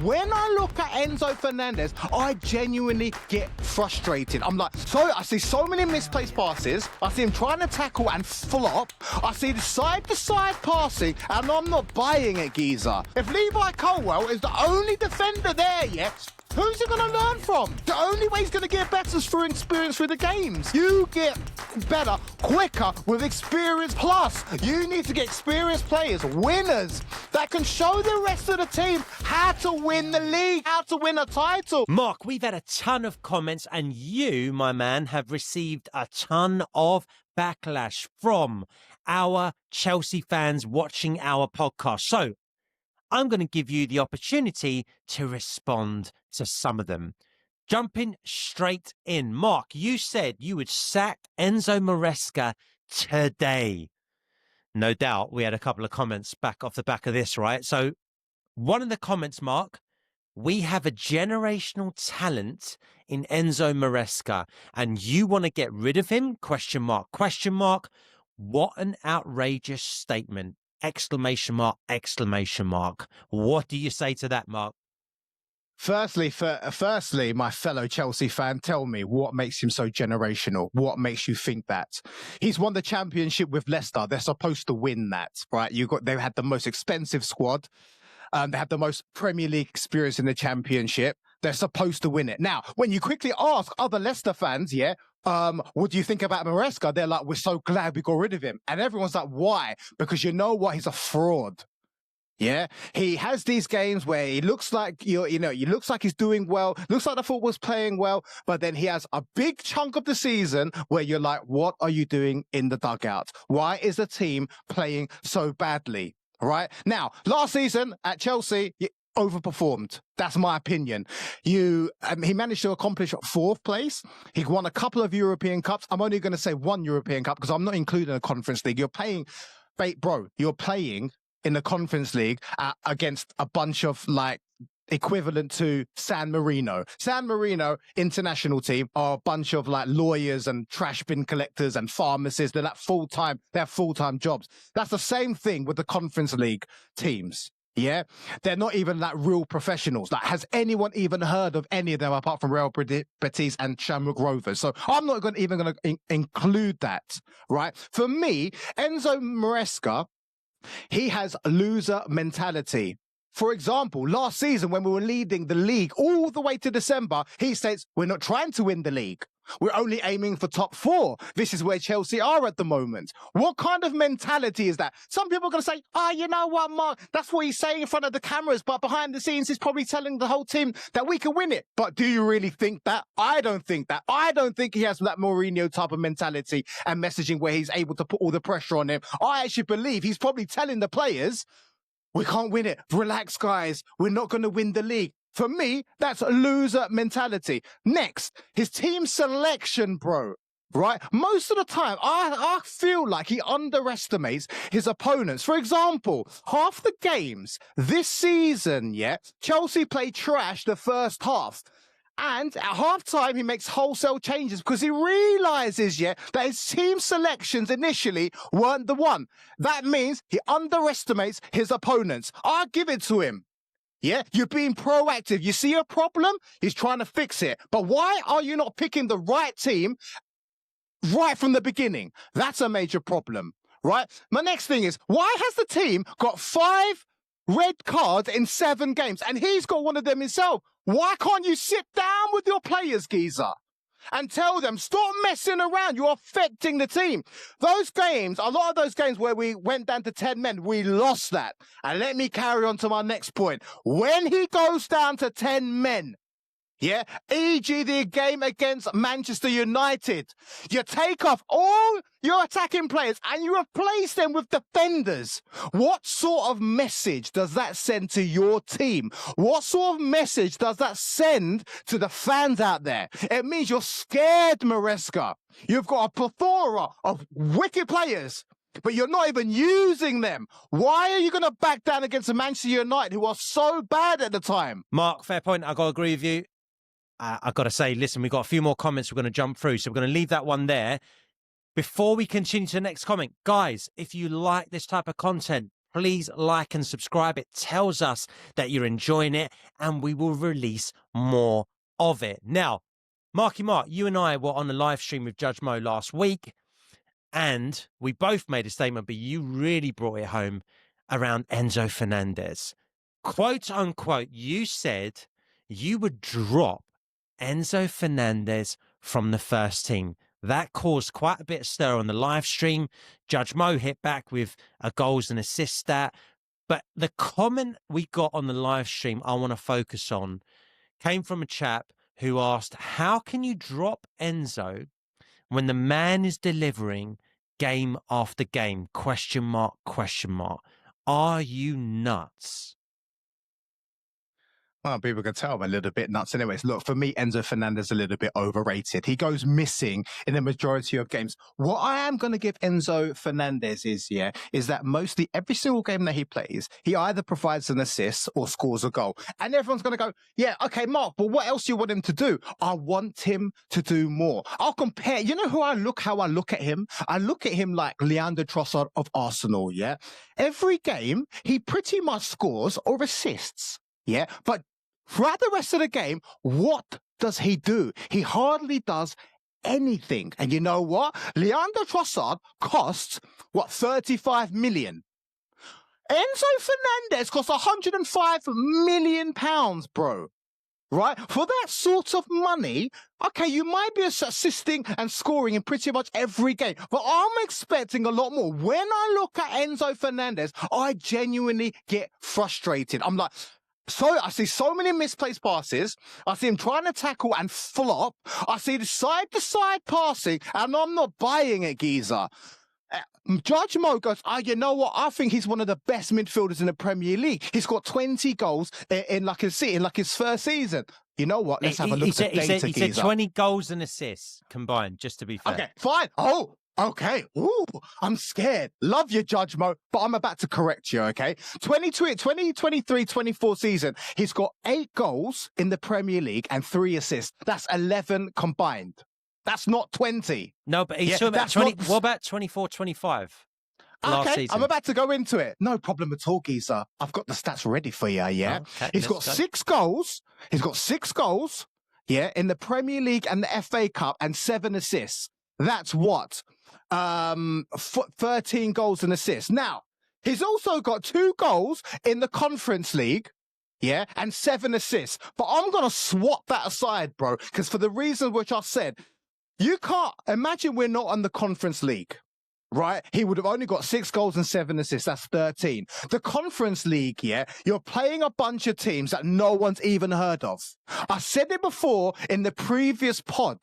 When I look at Enzo Fernández, I genuinely get frustrated. I'm like, I see so many misplaced passes. I see him trying to tackle and flop. I see the side-to-side passing, and I'm not buying it, geezer. If Levi Colwill is the only defender there yet, who's he going to learn from? The only way he's going to get better is through experience through the games. You get better quicker with experience. Plus, you need to get experienced players, winners, that can show the rest of the team how to win the league, how to win a title. Mark, we've had a ton of comments, and you, my man, have received a ton of backlash from our Chelsea fans watching our podcast. So I'm going to give you the opportunity to respond to some of them. Jumping straight in. Mark, you said you would sack Enzo Maresca today. No doubt we had a couple of comments back off the back of this, right? So one of the comments, Mark, we have a generational talent in Enzo Maresca and you want to get rid of him? Question mark, question mark. What an outrageous statement. Exclamation mark, exclamation mark. What do you say to that, Mark? Firstly, my fellow Chelsea fan, tell me what makes him so generational? What makes you think that? He's won the championship with Leicester. They're supposed to win that, right? They had the most expensive squad. They have the most Premier League experience in the championship. They're supposed to win it. Now, when you quickly ask other Leicester fans, what do you think about Maresca? They're like, we're so glad we got rid of him. And everyone's like, why? Because you know what? He's a fraud. Yeah, he has these games where he looks like, he looks like he's doing well, looks like the football's playing well, but then he has a big chunk of the season where you're like, what are you doing in the dugout? Why is the team playing so badly? Right now, last season at Chelsea, he overperformed. That's my opinion. He managed to accomplish 4th place. He won a couple of European Cups. I'm only going to say 1 European Cup because I'm not including a Conference League. You're playing in the Conference League against a bunch of equivalent to San Marino. San Marino international team are a bunch of lawyers and trash bin collectors and pharmacists. They're they have full-time jobs. That's the same thing with the Conference League teams. Yeah, they're not even real professionals. Has anyone even heard of any of them apart from Real Betis and Shamrock Rovers? So I'm not even going to include that, right? For me, Enzo Maresca, he has loser mentality. For example, last season when we were leading the league all the way to December, he says, we're not trying to win the league. We're only aiming for top 4. This is where Chelsea are at the moment. What kind of mentality is that? Some people are going to say, you know what, Mark, that's what he's saying in front of the cameras, but behind the scenes, he's probably telling the whole team that we can win it. But do you really think that? I don't think that. I don't think he has that Mourinho type of mentality and messaging where he's able to put all the pressure on him. I actually believe he's probably telling the players, we can't win it. Relax, guys. We're not going to win the league. For me, that's a loser mentality. Next, his team selection, bro. Right? Most of the time, I feel like he underestimates his opponents. For example, half the games this season, Chelsea played trash the first half. And at halftime, he makes wholesale changes because he realizes, that his team selections initially weren't the one. That means he underestimates his opponents. I'll give it to him. Yeah, you're being proactive. You see a problem, he's trying to fix it. But why are you not picking the right team right from the beginning? That's a major problem, right? My next thing is, why has the team got 5 red cards in 7 games? And he's got one of them himself. Why can't you sit down with your players, geezer, and tell them, stop messing around. You're affecting the team. Those games, a lot of those games where we went down to 10 men, we lost that. And let me carry on to my next point. When he goes down to 10 men, e.g. the game against Manchester United, you take off all your attacking players and you replace them with defenders. What sort of message does that send to your team? What sort of message does that send to the fans out there? It means you're scared, Maresca. You've got a plethora of wicked players, but you're not even using them. Why are you going to back down against Manchester United, who are so bad at the time? Mark, fair point. I've got to agree with you. I've got to say, listen, we've got a few more comments we're going to jump through, so we're going to leave that one there. Before we continue to the next comment, guys, if you like this type of content, please like and subscribe. It tells us that you're enjoying it, and we will release more of it. Now, Marky Mark, you and I were on the live stream with Judge Mo last week, and we both made a statement, but you really brought it home around Enzo Fernández. Quote unquote, you said you would drop Enzo Fernández from the first team. That caused quite a bit of stir on the live stream. Judge Mo hit back with a goals and assist stat. But the comment we got on the live stream I want to focus on came from a chap who asked, how can you drop Enzo when the man is delivering game after game? Question mark, question mark. Are you nuts? Well, people can tell I'm a little bit nuts. Anyways, look, for me, Enzo Fernández is a little bit overrated. He goes missing in the majority of games. What I am going to give Enzo Fernández is that mostly every single game that he plays, he either provides an assist or scores a goal. And everyone's going to go, yeah, okay, Mark, but what else do you want him to do? I want him to do more. I'll compare, you know how I look at him? I look at him like Leandro Trossard of Arsenal, yeah? Every game, he pretty much scores or assists. Yeah, but throughout the rest of the game, what does he do? He hardly does anything. And you know what? Leandro Trossard costs, 35 million. Enzo Fernández costs 105 million pounds, bro. Right? For that sort of money, okay, you might be assisting and scoring in pretty much every game, but I'm expecting a lot more. When I look at Enzo Fernández, I genuinely get frustrated. I'm like, I see so many misplaced passes. I see him trying to tackle and flop. I see the side-to-side passing, and I'm not buying it, geezer. Judge Mo goes, you know what? I think he's one of the best midfielders in the Premier League. He's got 20 goals in his first season. You know what? Let's have a look at the data, He said 20 goals and assists combined, just to be fair. Okay, fine. Oh, okay. Ooh, I'm scared. Love you, Judge Mo, but I'm about to correct you, okay? 2023-24 season, he's got 8 goals in the Premier League and 3 assists. That's 11 combined. That's not 20. No, but he's talking about 20. What about 24-25? Okay, I'm about to go into it. No problem at all, geezer. I've got the stats ready for you, yeah? Okay, He's got 6 goals. He's got 6 goals, yeah, in the Premier League and the FA Cup and 7 assists. That's what? 13 goals and assists. Now, he's also got 2 goals in the Conference League, yeah, and 7 assists. But I'm going to swap that aside, bro, because for the reasons which I said, you can't imagine we're not on the Conference League, right? He would have only got 6 goals and 7 assists. That's 13. The Conference League, yeah, you're playing a bunch of teams that no one's even heard of. I said it before in the previous pod.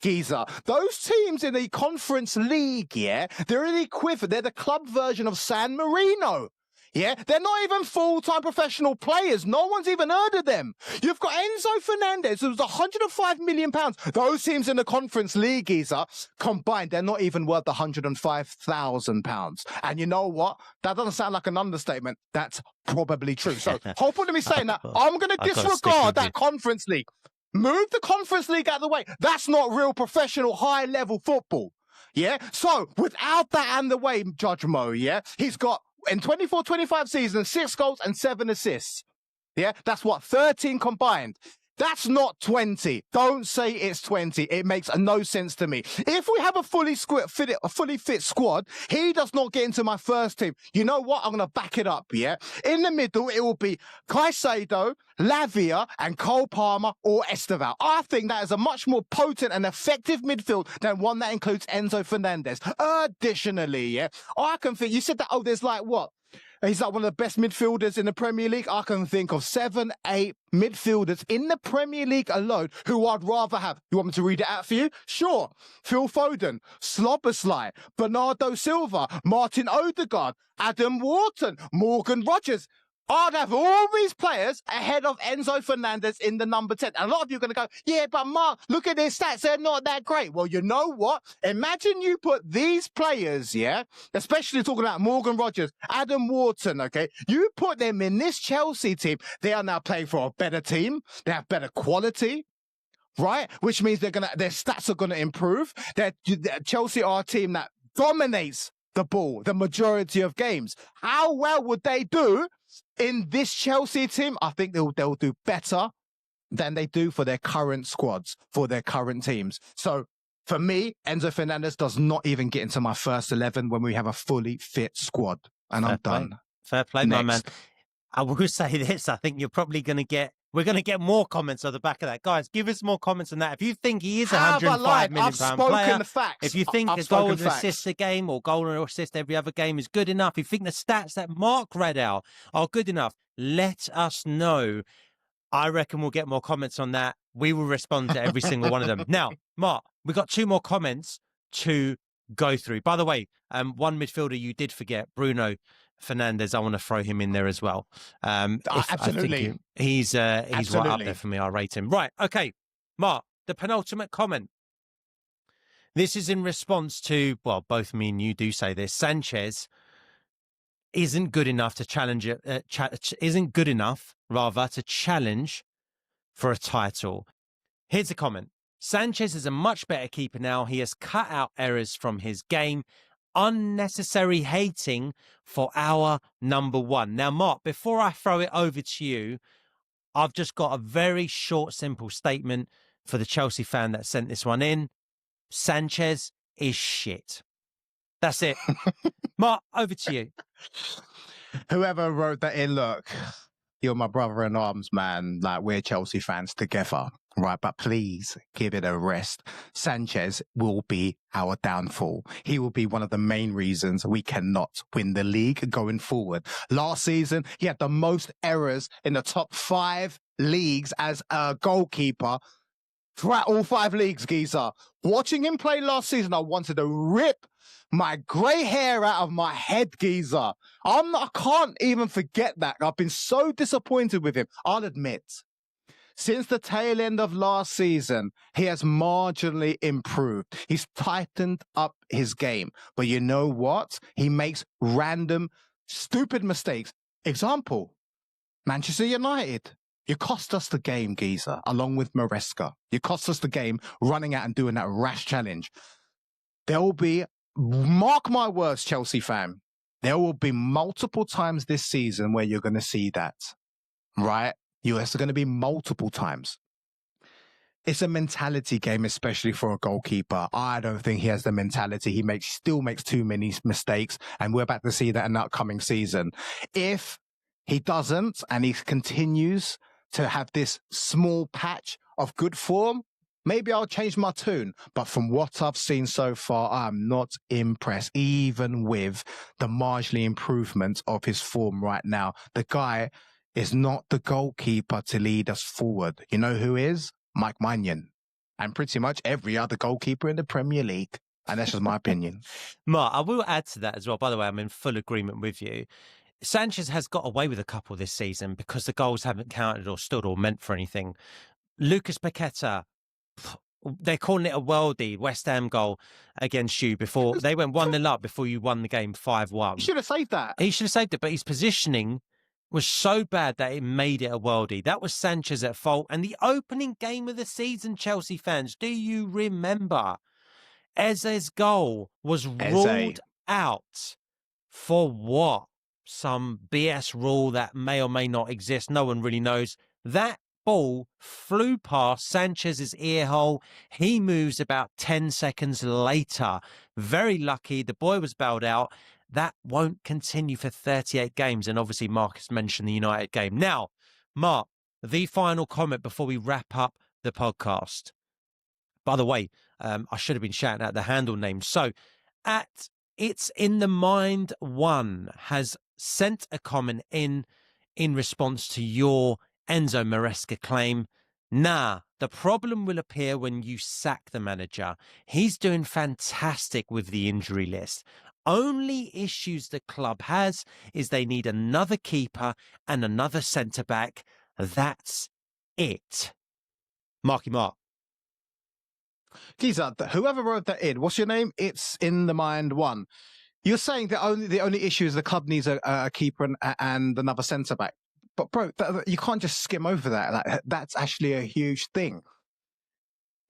Geezer. Those teams in the Conference League, yeah, they're in the equivalent. They're the club version of San Marino. Yeah, they're not even full-time professional players. No one's even heard of them. You've got Enzo Fernández, who's 105 million pounds. Those teams in the Conference League, geezer, combined, they're not even worth 105,000 pounds. And you know what? That doesn't sound like an understatement. That's probably true. So, hopefully me saying that, I'm going to disregard that Conference League. Move the Conference League out of the way. That's not real professional high-level football. Yeah? So, without that out of the way, Judge Mo, yeah? He's got, in 24-25 season, 6 goals and 7 assists. Yeah? That's what? 13 combined. That's not 20. Don't say it's 20. It makes no sense to me. If we have a fully fit squad, he does not get into my first team. You know what? I'm going to back it up, yeah? In the middle, it will be Caicedo, Lavia, and Cole Palmer or Esteval. I think that is a much more potent and effective midfield than one that includes Enzo Fernández. Additionally, yeah, I can think, you said that, there's like what? He's like one of the best midfielders in the Premier League. I can think of 7, 8 midfielders in the Premier League alone who I'd rather have. You want me to read it out for you? Sure. Phil Foden, Szoboszlai, Bernardo Silva, Martin Odegaard, Adam Wharton, Morgan Rogers. I'd have all these players ahead of Enzo Fernández in the number 10. And a lot of you are going to go, yeah, but Mark, look at their stats. They're not that great. Well, you know what? Imagine you put these players, yeah, especially talking about Morgan Rogers, Adam Wharton, okay? You put them in this Chelsea team. They are now playing for a better team. They have better quality. Right? Which means their stats are going to improve. Chelsea are a team that dominates the ball the majority of games. How well would they do in this Chelsea team? I think they'll do better than they do for their current squads, for their current teams. So for me, Enzo Fernández does not even get into my first 11 when we have a fully fit squad. And I'm done. Fair play, Next. my man. I will say this. I think you're probably going to get... We're going to get more comments on the back of that. Guys, give us more comments on that. If you think he is a £105 million player, the facts. if you think a goal and assist a game or goal and assist every other game is good enough, if you think the stats that Mark read out are good enough, let us know. I reckon we'll get more comments on that. We will respond to every single one of them. Now, Mark, we've got 2 more comments to go through. By the way, one midfielder you did forget, Bruno Fernandes. I want to throw him in there as well. Absolutely. I think he's right up there for me. I rate him. Right. Okay. Mark, the penultimate comment. This is in response to, well, both me and you do say this. Sanchez isn't good enough to challenge to challenge for a title. Here's a comment. Sanchez is a much better keeper now. He has cut out errors from his game. Unnecessary hating for our number 1. Now, Mark, before I throw it over to you, I've just got a very short, simple statement for the Chelsea fan that sent this one in. Sanchez is shit. That's it. Mark, over to you. Whoever wrote that in, look, you're my brother in arms, man. Like, we're Chelsea fans together, right? But please give it a rest. Sanchez will be our downfall. He will be one of the main reasons we cannot win the league going forward. Last season, he had the most errors in the top 5 leagues as a goalkeeper throughout all 5 leagues, geezer. Watching him play last season, I wanted to rip my grey hair out of my head, geezer. I can't even forget that. I've been so disappointed with him. I'll admit, since the tail end of last season, he has marginally improved. He's tightened up his game. But you know what? He makes random, stupid mistakes. Example, Manchester United. You cost us the game, geezer, along with Maresca. You cost us the game running out and doing that rash challenge. There will be, mark my words, Chelsea fan, there will be multiple times this season where you're going to see that, right? It's going to be multiple times. It's a mentality game, especially for a goalkeeper. I don't think he has the mentality. He still makes too many mistakes, and we're about to see that in the upcoming season. If he doesn't, and he continues to have this small patch of good form, maybe I'll change my tune. But from what I've seen so far, I'm not impressed, even with the marginally improvement of his form right now. The guy is not the goalkeeper to lead us forward. You know who is? Mike Maignan. And pretty much every other goalkeeper in the Premier League. And that's just my opinion. Mark, I will add to that as well. By the way, I'm in full agreement with you. Sanchez has got away with a couple this season because the goals haven't counted or stood or meant for anything. Lucas Paqueta, they're calling it a worldie, West Ham goal against you before they went 1-0 up before you won the game 5-1. He should have saved that. He should have saved it, but his positioning was so bad that it made it a worldie. That was Sanchez at fault. And the opening game of the season, Chelsea fans, do you remember? Eze's goal was ruled out for what? Some BS rule that may or may not exist. No one really knows. That ball flew past Sanchez's ear hole. He moves about 10 seconds later. Very lucky. The boy was bailed out. That won't continue for 38 games. And obviously, Marcus mentioned the United game. Now, Mark, the final comment before we wrap up the podcast. By the way, I should have been shouting out the handle name. So, at It's in the Mind One has sent a comment in response to your Enzo Maresca claim. Nah, the problem will appear when you sack the manager. He's doing fantastic with the injury list. Only issues the club has is they need another keeper and another centre-back. That's it. Marky Mark. Geezer, whoever wrote that in, what's your name? It's in the Mind One. You're saying that the only issue is the club needs a keeper and another centre-back. But, bro, you can't just skim over that. That's actually a huge thing.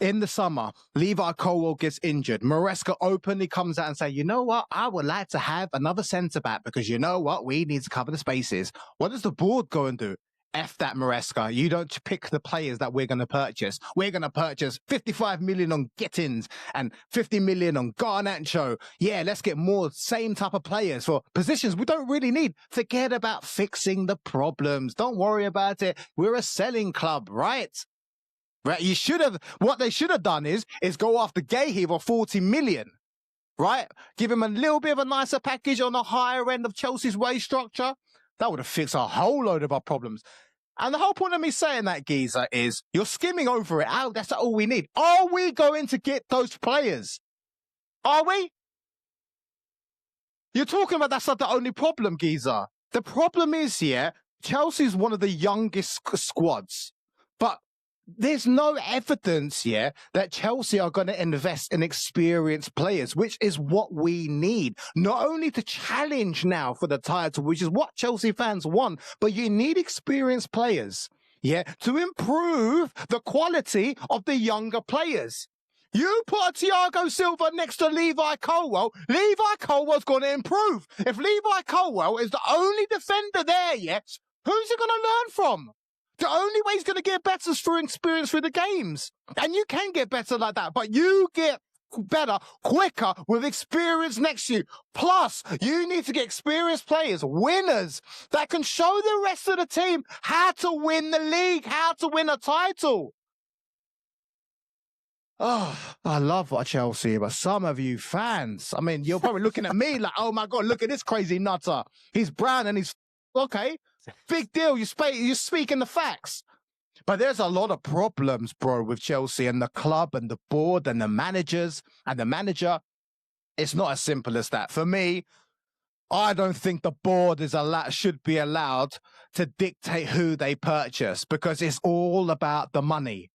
in the summer, Levi Colwill gets injured. Maresca openly comes out and says, you know what? I would like to have another centre-back because you know what? We need to cover the spaces. What does the board go and do? F that, Maresca. You don't pick the players that we're going to purchase. We're going to purchase 55 million on Gittins and 50 million on Garnacho. Yeah, let's get more same type of players for positions we don't really need. Forget about fixing the problems. Don't worry about it. We're a selling club, right? Right, what they should have done is go after Gahey for 40 million, right? Give him a little bit of a nicer package on the higher end of Chelsea's wage structure. That would have fixed a whole load of our problems. And the whole point of me saying that, Geezer, is you're skimming over it. Oh, that's all we need. Are we going to get those players? Are we? You're talking about that's not the only problem, Geezer. The problem is, Chelsea's one of the youngest squads, but there's no evidence that Chelsea are going to invest in experienced players, which is what we need. Not only to challenge now for the title, which is what Chelsea fans want, but you need experienced players, to improve the quality of the younger players. You put a Thiago Silva next to Levi Colwill, Levi Colwill's going to improve. If Levi Colwill is the only defender there, who's he going to learn from? The only way he's going to get better is through experience through the games. And you can get better like that, but you get better quicker with experience next to you. Plus, you need to get experienced players, winners, that can show the rest of the team how to win the league, how to win a title. Oh, I love what Chelsea, but some of you fans, I mean, you're probably looking at me like, oh my God, look at this crazy nutter. He's brown and he's okay. Big deal. You're speaking the facts. But there's a lot of problems, bro, with Chelsea and the club and the board and the managers and the manager. It's not as simple as that. For me, I don't think the board should be allowed to dictate who they purchase because it's all about the money,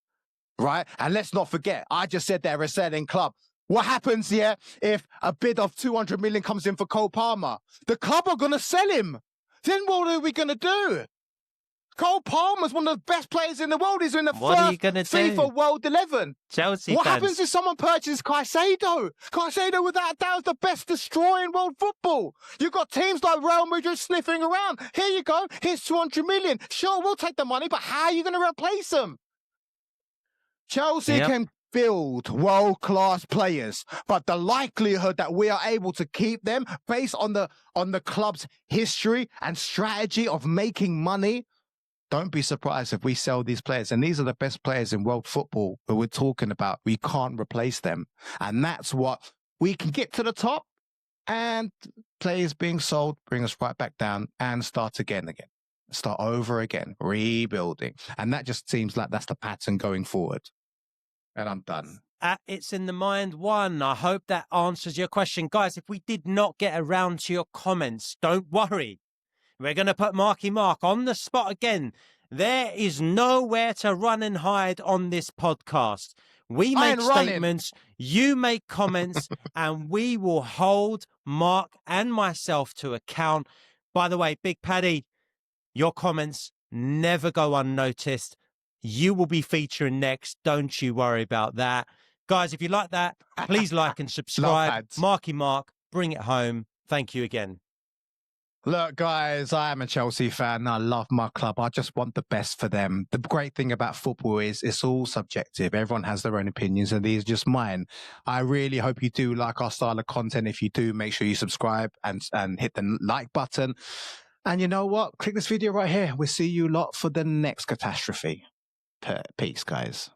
right? And let's not forget, I just said they're a selling club. What happens if a bid of 200 million comes in for Cole Palmer? The club are going to sell him. Then what are we going to do? Cole Palmer's one of the best players in the world. He's in the first FIFA World 11. Chelsea What fans. happens if someone purchases Caicedo? Caicedo, without a doubt, is the best destroyer in world football. You've got teams like Real Madrid sniffing around. Here you go. Here's 200 million. Sure, we'll take the money, but how are you going to replace them? Chelsea can build world-class players, but the likelihood that we are able to keep them based on the club's history and strategy of making money, don't be surprised if we sell these players. And these are the best players in world football that we're talking about. We can't replace them. And that's what we can get to the top, and players being sold bring us right back down and start again. Start over again, rebuilding. And that just seems like that's the pattern going forward. And I'm done. It's in the Mind one. I hope that answers your question. Guys, if we did not get around to your comments, don't worry. We're going to put Marky Mark on the spot again. There is nowhere to run and hide on this podcast. We make statements, you make comments, and we will hold Mark and myself to account. By the way, Big Paddy, your comments never go unnoticed. You will be featuring next. Don't you worry about that. Guys, if you like that, please like and subscribe. Marky Mark, bring it home. Thank you again. Look, guys, I am a Chelsea fan. I love my club. I just want the best for them. The great thing about football is it's all subjective. Everyone has their own opinions, and these are just mine. I really hope you do like our style of content. If you do, make sure you subscribe and hit the like button. And you know what? Click this video right here. We'll see you lot for the next catastrophe. Peace, guys.